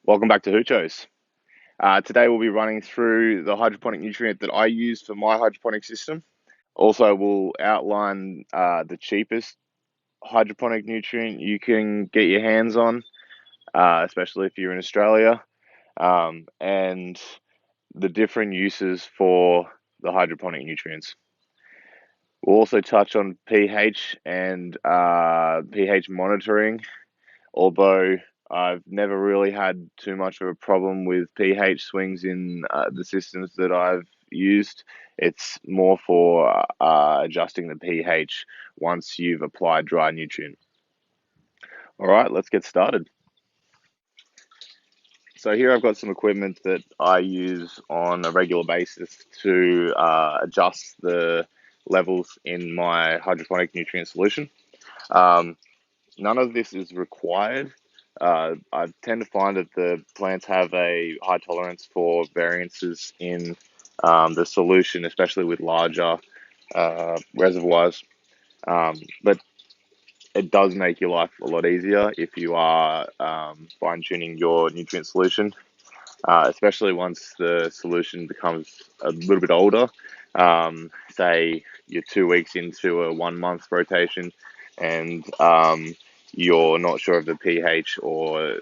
Welcome back to Hoochos. Today we'll be running through the hydroponic nutrient that I use for my hydroponic system. Also, we'll outline the cheapest hydroponic nutrient you can get your hands on, especially if you're in Australia, and the different uses for the hydroponic nutrients. We'll also touch on pH and pH monitoring, although I've never really had too much of a problem with pH swings in the systems that I've used. It's more for adjusting the pH once you've applied dry nutrient. All right, let's get started. So here I've got some equipment that I use on a regular basis to adjust the levels in my hydroponic nutrient solution. None of this is required. I tend to find that the plants have a high tolerance for variances in the solution, especially with larger reservoirs. But it does make your life a lot easier if you are fine-tuning your nutrient solution, especially once the solution becomes a little bit older. Say you're 2 weeks into a 1 month rotation and you're not sure of the pH or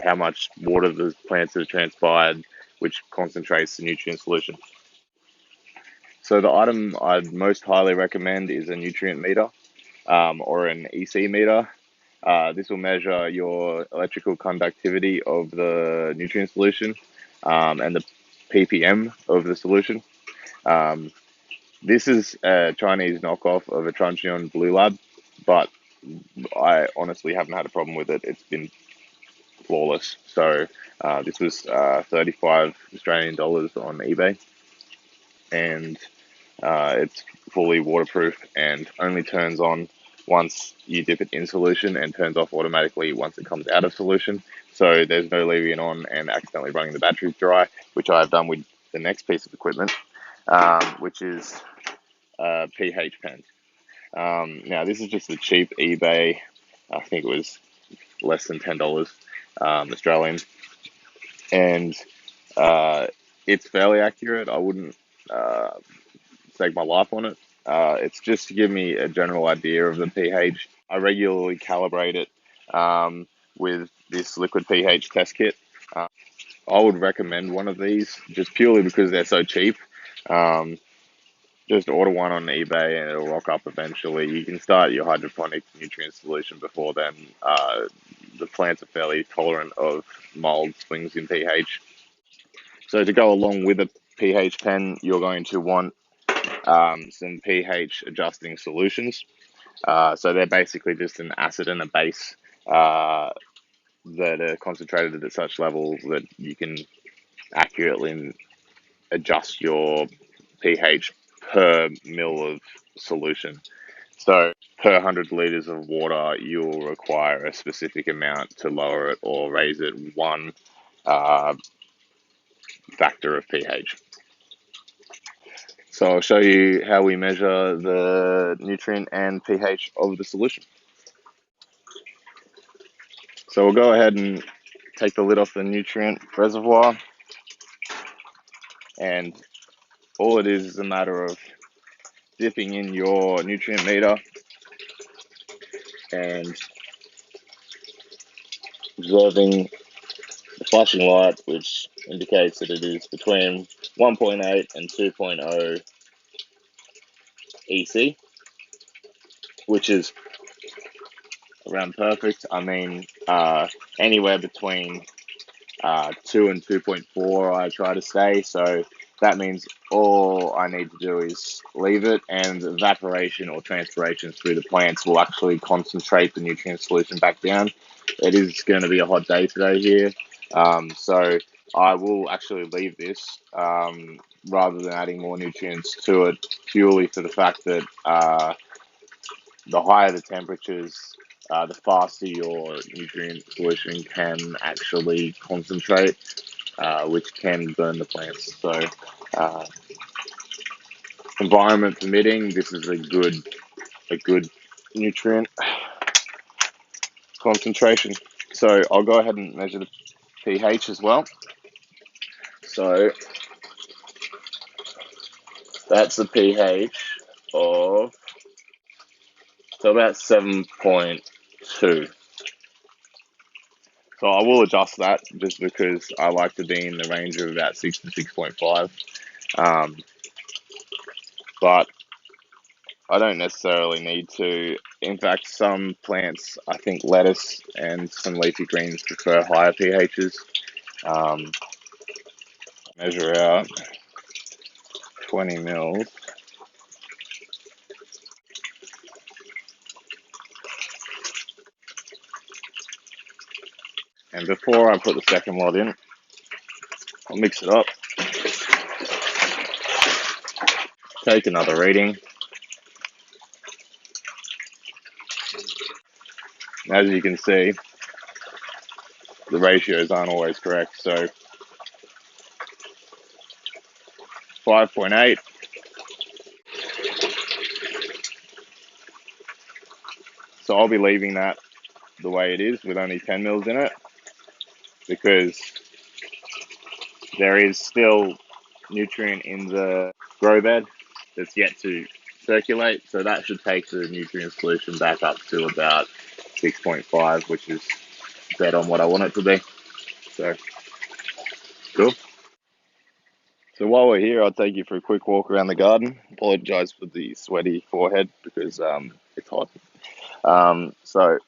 how much water the plants have transpired, which concentrates the nutrient solution. So the item I'd most highly recommend is a nutrient meter or an EC meter. This will measure your electrical conductivity of the nutrient solution and the ppm of the solution. This is a Chinese knockoff of a Truncheon Blue Lab, but I honestly haven't had a problem with it. It's been flawless. So this was 35 Australian dollars on eBay, and it's fully waterproof and only turns on once you dip it in solution and turns off automatically once it comes out of solution. So there's no leaving it on and accidentally running the batteries dry, which I've done with the next piece of equipment, which is a pH pen. Now this is just a cheap eBay. I think it was less than $10 Australian, and it's fairly accurate. I wouldn't stake my life on it. It's just to give me a general idea of the pH. I regularly calibrate it with this liquid pH test kit. I would recommend one of these just purely because they're so cheap. Just order one on eBay and it'll rock up eventually. You can start your hydroponic nutrient solution before then. The plants are fairly tolerant of mild swings in pH. So to go along with a pH pen, you're going to want some pH adjusting solutions. So they're basically just an acid and a base that are concentrated at such levels that you can accurately adjust your pH per mil of solution. So per 100 liters of water, you'll require a specific amount to lower it or raise it one factor of pH. So I'll show you how we measure the nutrient and pH of the solution. So we'll go ahead and take the lid off the nutrient reservoir, and all it is a matter of dipping in your nutrient meter and observing the flashing light, which indicates that it is between 1.8 and 2.0 EC, which is around perfect. I mean, anywhere between 2 and 2.4, I try to say. So that means all I need to do is leave it, and evaporation or transpiration through the plants will actually concentrate the nutrient solution back down. It is going to be a hot day today here, so I will actually leave this rather than adding more nutrients to it, purely for the fact that the higher the temperatures, the faster your nutrient solution can actually concentrate, which can burn the plants. So, environment permitting, this is a good nutrient concentration. So I'll go ahead and measure the pH as well. So that's a pH of about 7.2. So I will adjust that just because I like to be in the range of about 6 to 6.5. But I don't necessarily need to. In fact, some plants, I think lettuce and some leafy greens prefer higher pHs. Measure out 20 mils. And before I put the second lot in, I'll mix it up. Take another reading. As you can see, the ratios aren't always correct. So 5.8. So I'll be leaving that the way it is with only 10 mils in it, because there is still nutrient in the grow bed that's yet to circulate. So that should take the nutrient solution back up to about 6.5, which is dead on what I want it to be. So cool. So while we're here, I'll take you for a quick walk around the garden. Apologise for the sweaty forehead because it's hot. So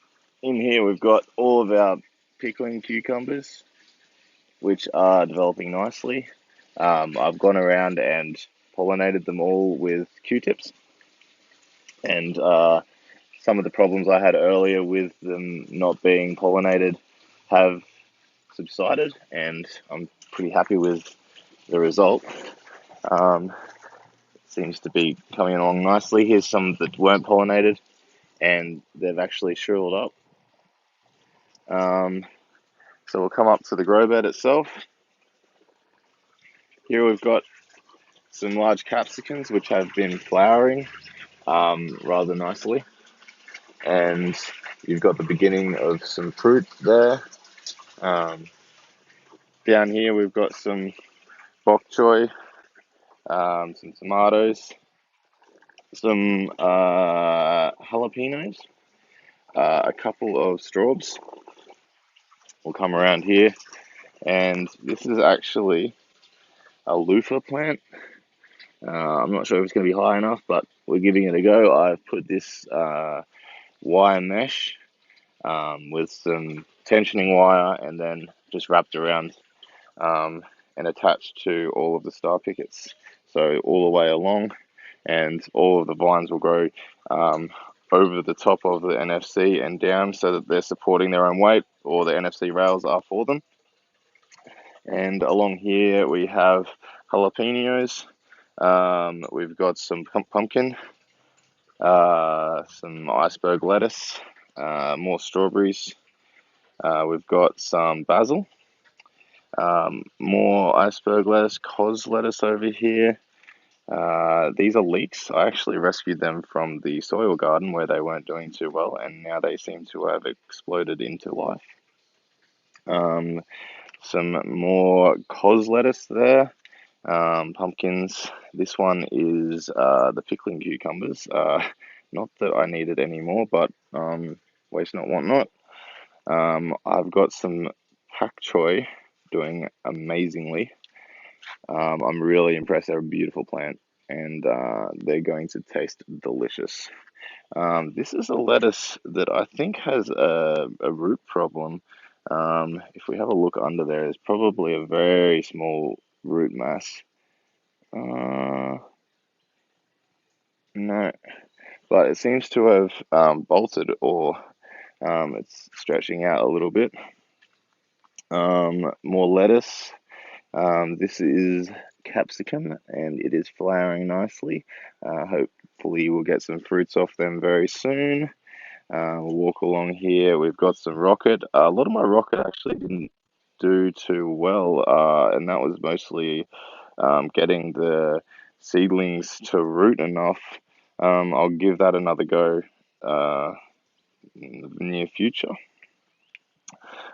in here we've got all of our pickling cucumbers, which are developing nicely. I've gone around and pollinated them all with Q-tips, and some of the problems I had earlier with them not being pollinated have subsided, and I'm pretty happy with the result. Seems to be coming along nicely. Here's some that weren't pollinated, and they've actually shriveled up. So we'll come up to the grow bed itself. Here we've got some large capsicums which have been flowering rather nicely, and you've got the beginning of some fruit there. Down here we've got some bok choy, some tomatoes, some jalapenos, a couple of strawbs. We'll come around here, and this is actually a loofah plant. I'm not sure if it's going to be high enough, but we're giving it a go. I've put this wire mesh with some tensioning wire and then just wrapped around and attached to all of the star pickets. So all the way along, and all of the vines will grow over the top of the NFC and down so that they're supporting their own weight, or the NFC rails are for them. And along here we have jalapenos. We've got some pumpkin, some iceberg lettuce, more strawberries. We've got some basil, more iceberg lettuce, cos lettuce over here. These are leeks. I actually rescued them from the soil garden where they weren't doing too well, and now they seem to have exploded into life. Some more cos lettuce there. Pumpkins. This one is the pickling cucumbers. Not that I need it anymore, but waste not, want not. I've got some pak choi doing amazingly. I'm really impressed. They're a beautiful plant, and they're going to taste delicious. This is a lettuce that I think has a root problem. If we have a look under there, there's probably a very small root mass. No, but it seems to have bolted, or it's stretching out a little bit. More lettuce. This is capsicum, and it is flowering nicely. Hopefully we'll get some fruits off them very soon. We'll walk along here. We've got some rocket. A lot of my rocket actually didn't do too well, and that was mostly getting the seedlings to root enough. I'll give that another go in the near future.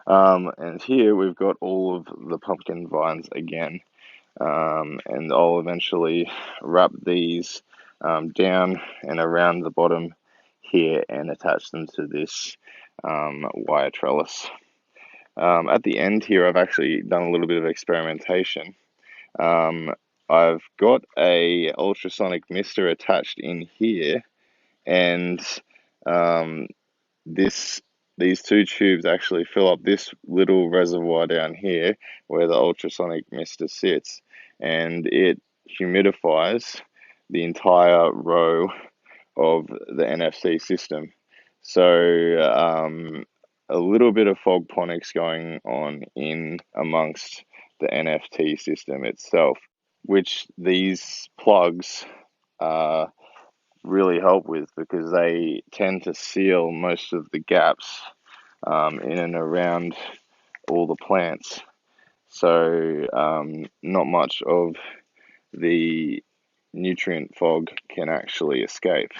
And here we've got all of the pumpkin vines again. And I'll eventually wrap these down and around the bottom here and attach them to this wire trellis. At the end here, I've actually done a little bit of experimentation. Um, I've got a ultrasonic mister attached in here, and um, this these two tubes actually fill up this little reservoir down here where the ultrasonic mister sits, and it humidifies the entire row of the NFC system. So a little bit of fog ponics going on in amongst the NFT system itself, which these plugs really help with because they tend to seal most of the gaps in and around all the plants. So not much of the nutrient fog can actually escape.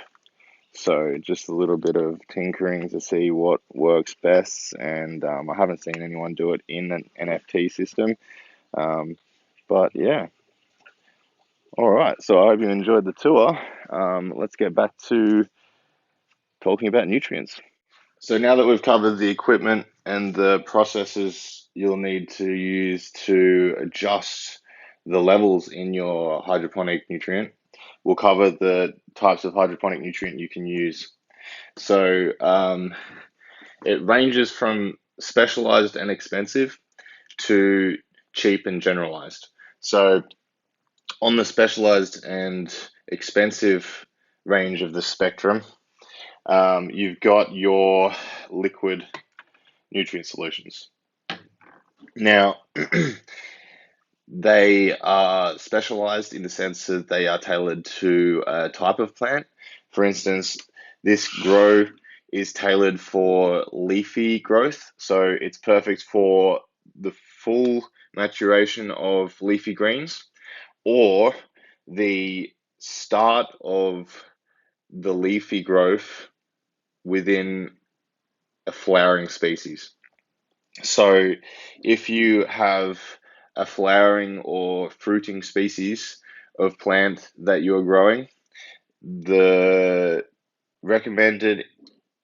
So just a little bit of tinkering to see what works best, and I haven't seen anyone do it in an NFT system. But yeah, all right. So I hope you enjoyed the tour. Let's get back to talking about nutrients. So now that we've covered the equipment and the processes you'll need to use to adjust the levels in your hydroponic nutrient, we'll cover the types of hydroponic nutrient you can use. So it ranges from specialized and expensive to cheap and generalized. So on the specialized and expensive range of the spectrum, you've got your liquid nutrient solutions. Now, they are specialized in the sense that they are tailored to a type of plant. For instance, this grow is tailored for leafy growth, so it's perfect for the full maturation of leafy greens or the start of the leafy growth within a flowering species. So if you have a flowering or fruiting species of plant that you're growing, the recommended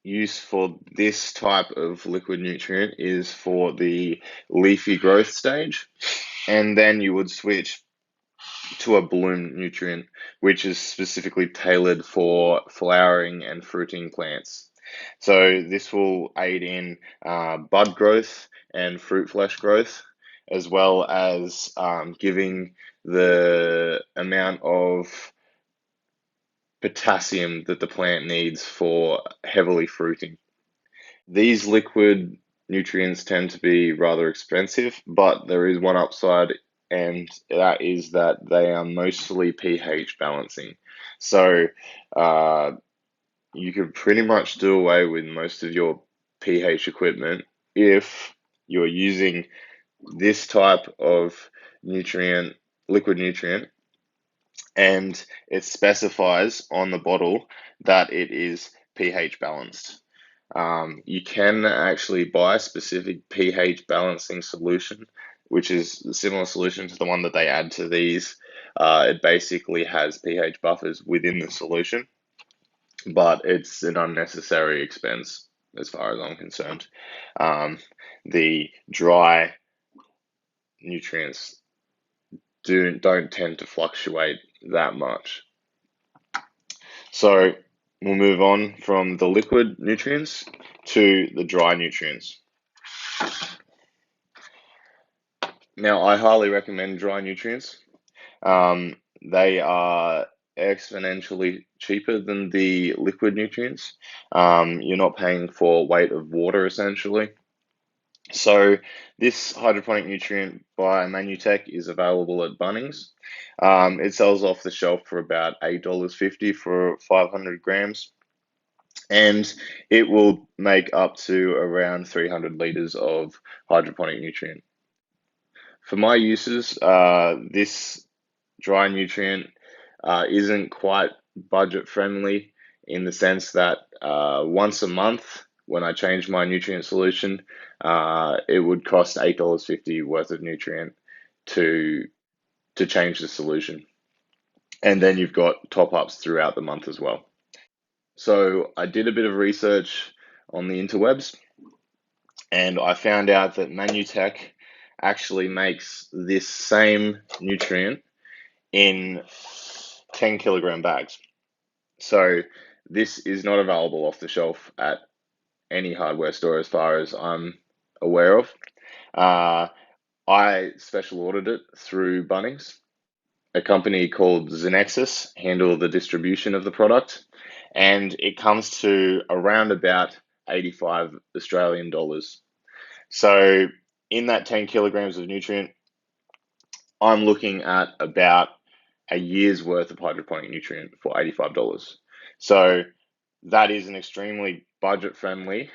use for this type of liquid nutrient is for the leafy growth stage, and then you would switch to a bloom nutrient, which is specifically tailored for flowering and fruiting plants. So this will aid in bud growth and fruit flesh growth, as well as giving the amount of potassium that the plant needs for heavily fruiting. These liquid nutrients tend to be rather expensive, but there is one upside, and that is that they are mostly pH balancing. So uh, you could pretty much do away with most of your pH equipment if you're using this type of nutrient, liquid nutrient, and it specifies on the bottle that it is pH balanced. You can actually buy a specific pH balancing solution, which is a similar solution to the one that they add to these. It basically has pH buffers within the solution, but it's an unnecessary expense as far as I'm concerned. The dry nutrients don't tend to fluctuate that much. So we'll move on from the liquid nutrients to the dry nutrients. Now, I highly recommend dry nutrients. They are exponentially cheaper than the liquid nutrients. You're not paying for weight of water essentially. So this hydroponic nutrient by Manutech is available at Bunnings. It sells off the shelf for about $8.50 for 500 grams, and it will make up to around 300 liters of hydroponic nutrient. For my uses, this dry nutrient isn't quite budget friendly in the sense that once a month when I changed my nutrient solution, it would cost $8.50 worth of nutrient to change the solution. And then you've got top ups throughout the month as well. So I did a bit of research on the interwebs, and I found out that Manutech actually makes this same nutrient in 10 kilogram bags. So this is not available off the shelf at any hardware store as far as I'm aware of. I special ordered it through Bunnings. A company called Zenexus handle the distribution of the product, and it comes to around about 85 Australian dollars. So in that 10 kilograms of nutrient, I'm looking at about a year's worth of hydroponic nutrient for $85. So that is an extremely budget-friendly,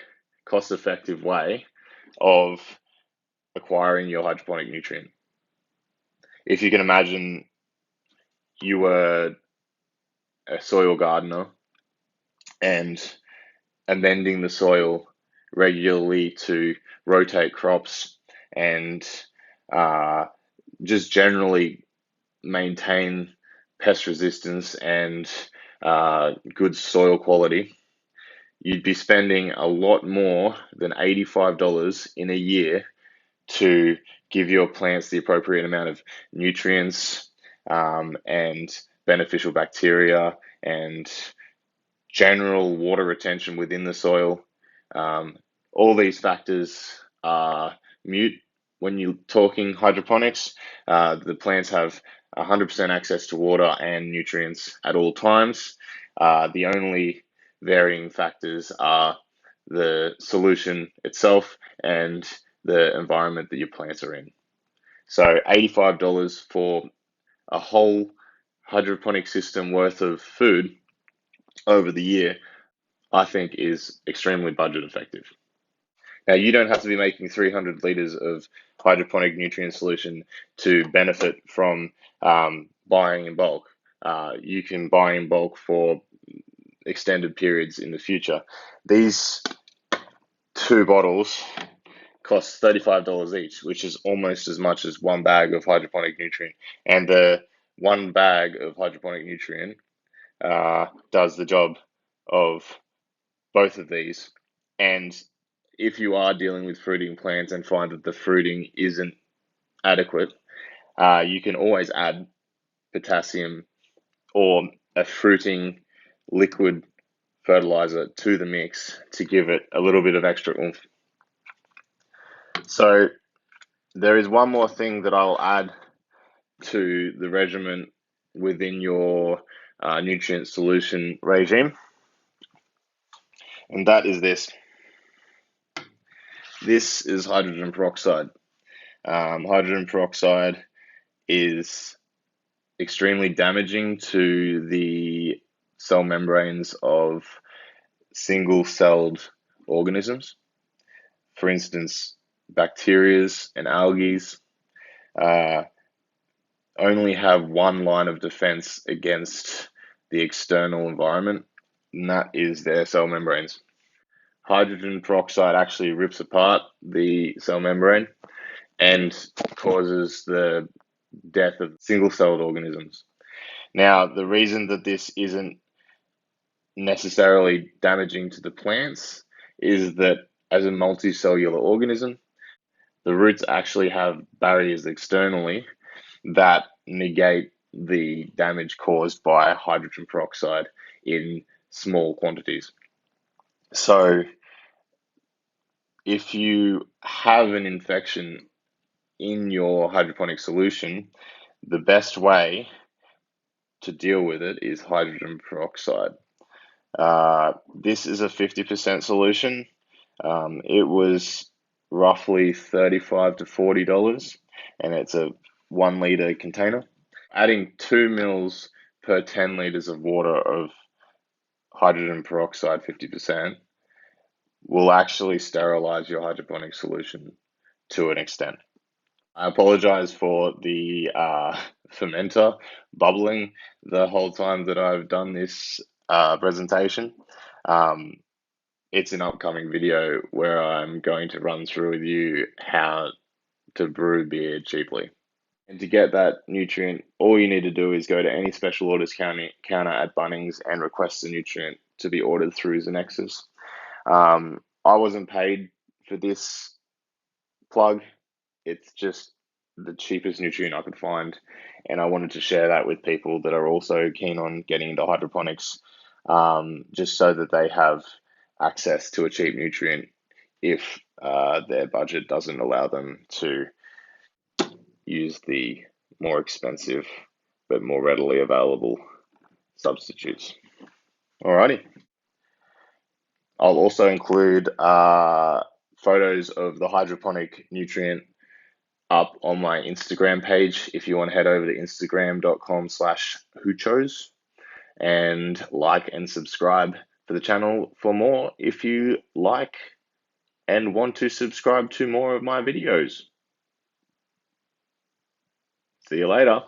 cost-effective way of acquiring your hydroponic nutrient. If you can imagine you were a soil gardener and amending the soil regularly to rotate crops and just generally maintain pest resistance and good soil quality, you'd be spending a lot more than $85 in a year to give your plants the appropriate amount of nutrients and beneficial bacteria and general water retention within the soil. All these factors are mute when you're talking hydroponics. The plants have 100% access to water and nutrients at all times. The only varying factors are the solution itself and the environment that your plants are in. So $85 for a whole hydroponic system worth of food over the year, I think is extremely budget effective. Now, you don't have to be making 300 liters of hydroponic nutrient solution to benefit from buying in bulk. You can buy in bulk for extended periods in the future. These two bottles cost $35 each, which is almost as much as one bag of hydroponic nutrient. And the one bag of hydroponic nutrient does the job of both of these. And if you are dealing with fruiting plants and find that the fruiting isn't adequate, you can always add potassium or a fruiting liquid fertilizer to the mix to give it a little bit of extra oomph. So there is one more thing that I'll add to the regimen within your nutrient solution regime, and that is this. This is hydrogen peroxide. Hydrogen peroxide is extremely damaging to the cell membranes of single-celled organisms. For instance, bacteria and algae only have one line of defense against the external environment, and that is their cell membranes. Hydrogen peroxide actually rips apart the cell membrane and causes the death of single-celled organisms. Now, the reason that this isn't necessarily damaging to the plants is that as a multicellular organism, the roots actually have barriers externally that negate the damage caused by hydrogen peroxide in small quantities. So if you have an infection in your hydroponic solution, the best way to deal with it is hydrogen peroxide. This is a 50% solution. It was roughly $35 to $40, and it's a 1 liter container. Adding 2 mils per 10 liters of water of hydrogen peroxide 50% will actually sterilize your hydroponic solution to an extent. I apologize for the fermenter bubbling the whole time that I've done this presentation. it's an upcoming video where I'm going to run through with you how to brew beer cheaply. And to get that nutrient, all you need to do is go to any special orders counter at Bunnings and request the nutrient to be ordered through Xenexis. I wasn't paid for this plug. It's just the cheapest nutrient I could find, and I wanted to share that with people that are also keen on getting into hydroponics, just so that they have access to a cheap nutrient if their budget doesn't allow them to use the more expensive but more readily available substitutes. Alrighty. I'll also include photos of the hydroponic nutrient up on my Instagram page if you want to head over to instagram.com/Hoochos and like and subscribe for the channel for more if you like and want to subscribe to more of my videos. See you later.